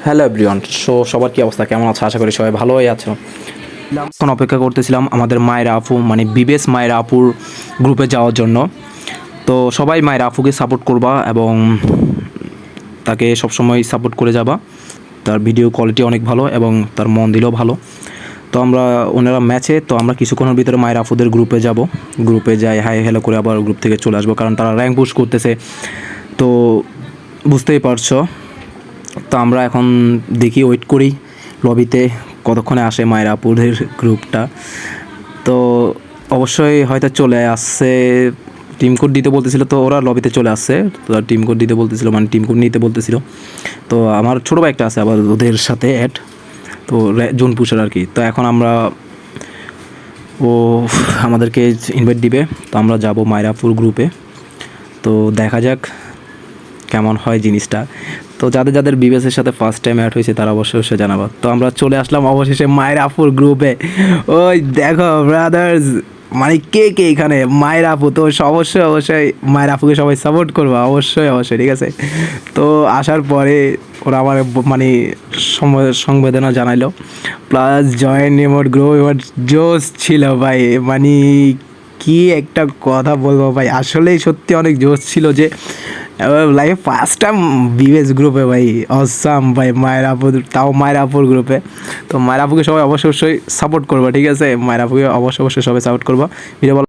Hello everyone. সবার কী অবস্থা, কেমন আছে? আশা করি সবাই ভালোই আছো। এখন অপেক্ষা করতেছিলাম আমাদের মায়েরা আপু মানে বিবেস মায়েরা আপুর গ্রুপে যাওয়ার জন্য। তো সবাই মায়েরা আপুকে সাপোর্ট করবা এবং তাকে সবসময় সাপোর্ট করে যাবা। তার ভিডিও কোয়ালিটি অনেক ভালো এবং তার মন দিলেও ভালো। তো আমরা ওনারা ম্যাচে তো আমরা কিছুক্ষণের ভিতরে মায়ের আফুদের গ্রুপে যাব। গ্রুপে যাই, হাই হ্যালো করে আবার গ্রুপ থেকে চলে আসবো, কারণ তারা র্যাঙ্ক পুশ করতেছে। তো বুঝতেই পারছো। তো আমরা এখন দেখি, ওয়েট করি লবিতে কতক্ষণে আসে মায়ের আপুদের গ্রুপটা। তো অবশ্যই হয়তো চলে আসছে। টিম কোড দিতে বলতেছিল, তো ওরা লবিতে চলে আসছে। তো টিম কোড দিতে বলতেছিল, মানে টিম কোড নিতে বলতেছিল। তো আমার ছোটো ভাই একটা আছে আবার ওদের সাথে অ্যাড, তো জোন পুষার আর কি। তো এখন আমরা ও আমাদেরকে ইনভাইট দিবে, তো আমরা যাব মায়রাপুর গ্রুপে। তো দেখা যাক কেমন হয় জিনিসটা। তো যাদের যাদের বিবেসের সাথে ফার্স্ট টাইম অ্যাড হয়েছে তারা অবশ্যই জানাবো। তো আমরা চলে আসলাম অবশেষে মায়রাপুর গ্রুপে। ওই দেখো ব্রাদার্স, মানে কে কে এখানে মায়ের আপু, তো অবশ্যই অবশ্যই মায়ের আপুকে সবাই সাপোর্ট করবো, অবশ্যই অবশ্যই, ঠিক আছে। তো আসার পরে ওরা আমার মানে সংবেদনা জানাইলো, প্লাস জয়েন ইমোট গ্রো ইমোট জোস ছিল ভাই। মানে কি একটা কথা বলবো ভাই, আসলেই সত্যি অনেক জোস ছিল যে লাইফে ফার্স্ট টাইম বিবেস গ্রুপে ভাই। অসাম ভাই, মায়ের আপু, তাও মায়ের আপুর গ্রুপে। তো মায়ের আপুকে সবাই অবশ্যই অবশ্যই সাপোর্ট করবো, ঠিক আছে। মায়ের আপুকে অবশ্যই অবশ্যই সবাই সাপোর্ট করবো। ভিডিও